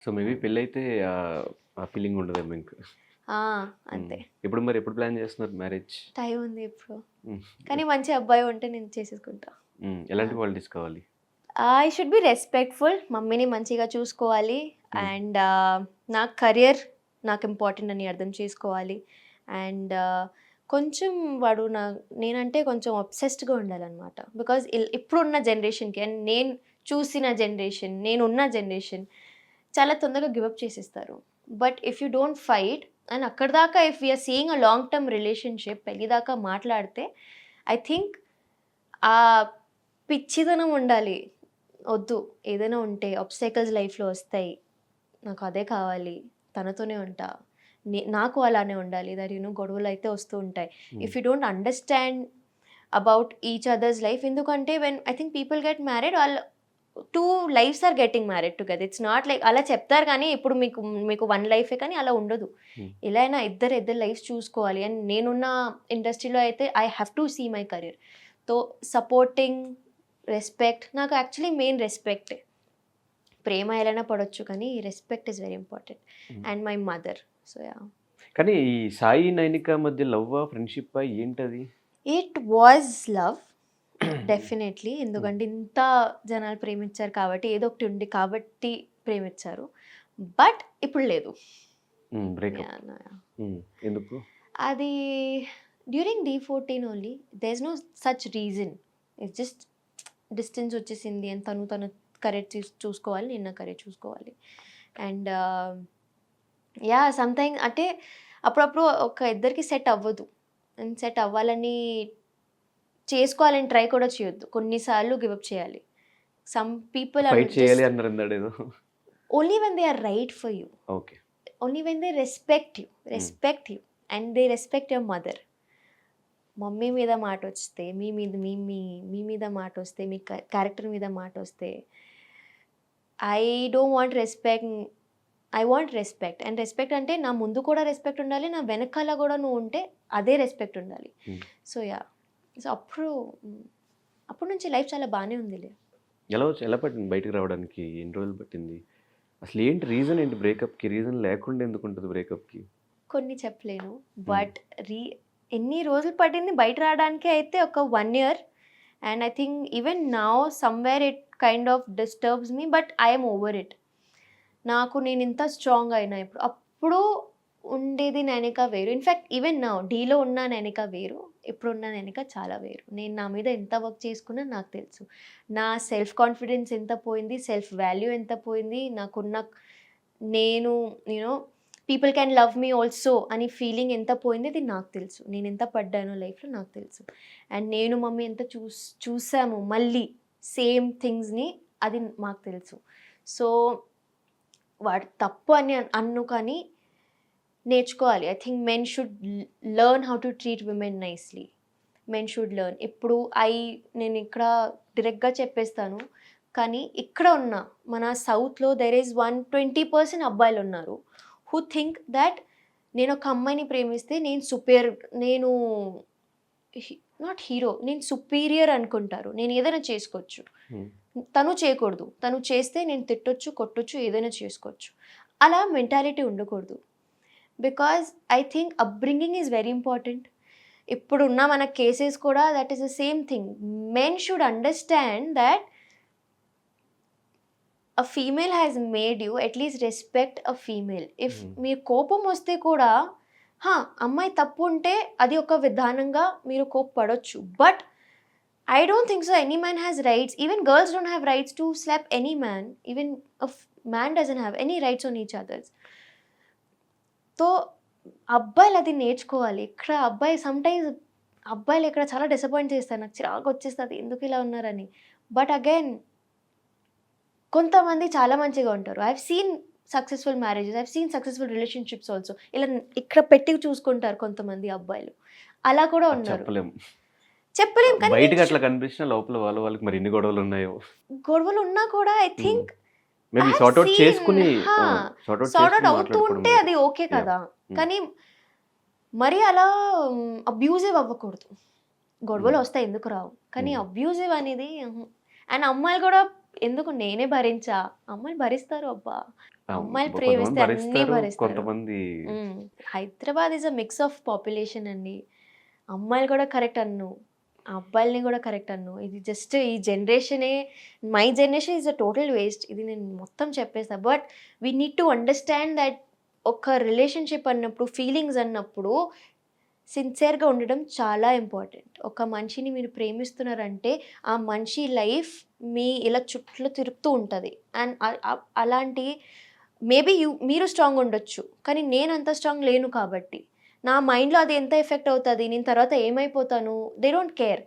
So, maybe పెళ్లయితే ఆ feeling ఉండదేమో ఇంక. ఆ! హ్మ్. అంతే. ఎప్పుడు ప్లాన్ చేస్తున్నారు మ్యారేజ్? టైం ఉంది ఇప్పుడు. హ్మ్. కానీ మంచి అబ్బాయి ఉంటే నేను చేసేసుకుంటా. ఎలాంటి ఆ! క్వాలిటీస్ కావాలి? I should be respectful. మమ్మీని మంచిగా చూసుకోవాలి. హ్మ్. అండ్ నా కెరియర్ నాకు ఇంపార్టెంట్ అని అర్థం చేసుకోవాలి. అండ్ కొంచెం వాడు నేనంటే కొంచెం అబ్సెస్డ్‌గా ఉండాలనమాట. బికాజ్ ఇప్పుడున్న జనరేషన్‌కి అండ్ నేను చూసిన జనరేషన్, నేనున్న జనరేషన్ చాలా తొందరగా గివ్ అప్ చేసేస్తారు. But if you don't fight and అక్కడిదాకా if we are seeing a long term relationship పెళ్లి దాకా మాట్లాడితే ఐ థింక్ ఆ పిచ్చితనం ఉండాలి. ఒద్దు. ఏదైనా ఉంటే ఆబ్స్టాకల్స్ లైఫ్‌లో ఒస్తాయి. నాకు అదే కావాలి. తనతోనే ఉంటా. నాకు అలానే ఉండాలి. దట్ గొడవలైతే వస్తూ ఉంటాయి. Hmm. If you don't understand about each others life ఎందుకంటే I think people get married 2 lifes are getting married together. It's not like అలా చెప్తారు కానీ ఇప్పుడు మీకు మీకు 1 లైఫే కానీ అలా ఉండదు. హ్మ్. ఎలా అయినా ఇద్దరు లైఫ్స్ చూసుకోవాలి. అండ్ నేనున్న ఇండస్ట్రీలో అయితే I have to see my career. తో సపోర్టింగ్, రెస్పెక్ట్ నాకు యాక్చువల్లీ మెయిన్ రెస్పెక్టే. ప్రేమ ఎలైనా పడొచ్చు కానీ respect is very important. Hmm. And my mother. So yeah! కానీ ఈ సాయి, నైనిక మధ్య లవ్వా? ఫ్రెండ్‌షిప్పా? ఏంటది? It was love definitely. Hmm. ఎందుకంటే ఇంత జనాలు ప్రేమించారు కాబట్టి ఏదో ఒకటి ఉంది కాబట్టి ప్రేమించారు. బట్ ఇప్పుడు లేదు. బ్రేకప్. యాహ్! యాహ్! హ్మ్. ఎందుకు? అది during D14 only. There is no such reason. It's just distance వచ్చేసింది అండ్ తను కెరీర్ చూసుకోవాలి. నేను నా కెరీర్ చూసుకోవాలి. And yeah! అంటే అప్పుడప్పుడు ఒక ఇద్దరికి సెట్ అవ్వదు. అండ్ సెట్ అవ్వాలని చేసుకోవాలని ట్రై కూడా చేయొద్దు. కొన్ని సార్లు గివ్ అప్ చేయాలి. సమ్ పీపుల్ ఆర్ ఫైట్ చేయాలి జస్ట్ అన్నారు ఇందాడేదో. Only when they are right for you. Okay. Only when they hmm. Respect you and they respect your mother. Mummy మీద మాటొస్తే, మీ మీద మాటొస్తే, మీ క్యారెక్టర్ మీద మాటొస్తే, I don't want respect. I want respect. And respect అంటే నా ముందు కూడా రెస్పెక్ట్ ఉండాలి. నా వెనకాల గూడా నువ్వు ఉంటే అదే రెస్పెక్ట్ ఉండాలి. హ్మ్. So yeah! సో హ్మ్. అప్పటి నుంచి లైఫ్ చాలా బానే ఉందిలే. ఎలా పట్టింది బయటికి రావడానికి? ఎన్ని రోజులు పట్టింది? అసలేంటి రీజన్ ఏంటి బ్రేకప్‌కి? రీజన్ లేకుండా ఎందుకుంటది బ్రేకప్‌కి? కొన్ని చెప్పలేను. హ్మ్. బట్ రీ ఎన్ని రోజులు పట్టింది బయట రావడానికే అయితే ఒక 1 year. And I think even now somewhere it kind of disturbs me but I am over it. నాకు నేనింత స్ట్రాంగ్ అయినా ఇప్పుడు. అప్పుడు ఉండేది నైనిక వేరు. ఇన్‌ఫాక్ట్ ఈవెన్ నౌ డీలో ఉన్న నైనిక వేరు. ఇప్పుడున్న నైనిక చాలా వేరు. నేను నా మీద ఎంత వర్క్ చేసుకున్నా నాకు తెలుసు. నా సెల్ఫ్ కాన్ఫిడెన్స్ ఎంత పోయింది, సెల్ఫ్ వాల్యూ ఎంత పోయింది, నాకున్న నేను you know people can love me also అని ఫీలింగ్ ఎంత పోయింది అది నాకు తెలుసు. నేనెంత పడ్డానో లైఫ్‌లో నాకు తెలుసు. అండ్ నేను మమ్మీ ఎంత చూసాము మళ్ళీ సేమ్ థింగ్స్‌ని అది మాకు తెలుసు. సో వాడు తప్పు అని కానీ నేర్చుకోవాలి. I think men should learn how to treat women nicely. Men should learn. ఇప్పుడు నేనిక్కడ డైరెక్ట్‌గా చెప్పేస్తాను. కానీ ఇక్కడ ఉన్న మన సౌత్‌లో దేర్ ఈస్ 120% అబ్బాయిలున్నారు. హూ థింక్ థట్ నేనొక అమ్మాయిని ప్రేమిస్తే నేను హి నాట్ హీరో. నేను సుపీరియర్ అనుకుంటారు. నేనేదైనా చేసుకోవచ్చు. హ్మ్. తను చేయకూడదు. తను చేస్తే నేను తిట్టొచ్చు, కొట్టొచ్చు, ఏదైనా చేసుకోవచ్చు. అలా మెంటాలిటీ ఉండకూడదు. Because I think upbringing is very important. ఇప్పుడున్న మన కేసెస్ కూడా that is the same thing. Men should understand that a female has made you at least respect a female. If హ్మ్. మీకు కోపం వస్తే కూడా అమ్మాయి తప్పు ఉంటే అది ఒక విధానంగా మీరు కోప్పడొచ్చు. But I don't think so. Any man has rights. Even girls don't have rights to slap any man. Even a man doesn't have any rights on each others. So, అబ్బాయిలు అది నేర్చుకోవాలి. ఇక్కడ అబ్బాయిలు ఇక్కడ చాలా డిసప్పాయింట్ చేస్తారు. నాకు చిరాకొచ్చేస్తది. ఎందుకు ఇలా ఉన్నారని. బట్ అగైన్ కొంతమంది చాలా మంచిగా ఉంటారు. I have seen successful marriages. I have seen successful relationships also. ఇలా ఇక్కడ పెట్టి చూసుకుంటారు కొంతమంది అబ్బాయిలు. అలా కూడా అది ఉన్నారు. చెప్పలేం. చెప్పలేం కానీ నేను బయటకి అట్లా కనిపించినా లోపల వాళ్ళకి మరి ఎన్ని గొడవలున్నాయో. గొడవలున్నా కూడా I hmm. Think I maybe have sort out scene చేసుకొని హా! సార్ట్ ఔట్ సార్ట్ ఔట్ చేసుకొని అవుతూ మాట్లాడుకోవడం ఉంటే వేరు. అది ఓకే యాహ్! కదా! హ్మ్. కానీ మరీ అలా అబ్యూజివ్ అవ్వకూడదు. హ్మ్. గొడవలొస్తాయి ఎందుకు రావు. కానీ హ్మ్. అబ్యూజివ్ అనేది అండ్ అమ్మాయిలు గూడా ఎందుకు నేనే భరించా. అమ్మాయిలు భరిస్తారు అబ్బా! అమ్మాయిలు కొంతమంది ప్రేమిస్తే అన్నీ భరిస్తారు. భరిస్తారు. కొంతమంది హ్మ్. Hyderabad is a mix of population అండి. అమ్మాయిలు కూడా కరెక్ట్ అనను. అబ్బాయిలని కూడా కరెక్ట్ అనను. ఇది జస్ట్ ఈ జనరేషనే my generation is a total waste. ఇది నేను మొత్తం చెప్పేసా. But we need to understand that ఒక రిలేషన్‌షిప్ అన్నప్పుడు, ఫీలింగ్స్ అన్నప్పుడు సిన్సియర్‌గా ఉండడం చాలా ఇంపార్టెంట్. ఒక మనిషిని మీరు ప్రేమిస్తున్నారంటే, ఆ మనిషి లైఫ్ మీ ఇలా చుట్టూ తిరుగుతూ ఉంటది. అండ్ అలాంటి మేబీ మీరు స్ట్రాంగ్ ఉండొచ్చు. కానీ నేను అంత స్ట్రాంగ్ లేను కాబట్టి. నా మైండ్‌లో అది ఎంత ఎఫెక్ట్ అవుతది, నేను తర్వాత ఏమైపోతాను, దే డోంట్ కేర్.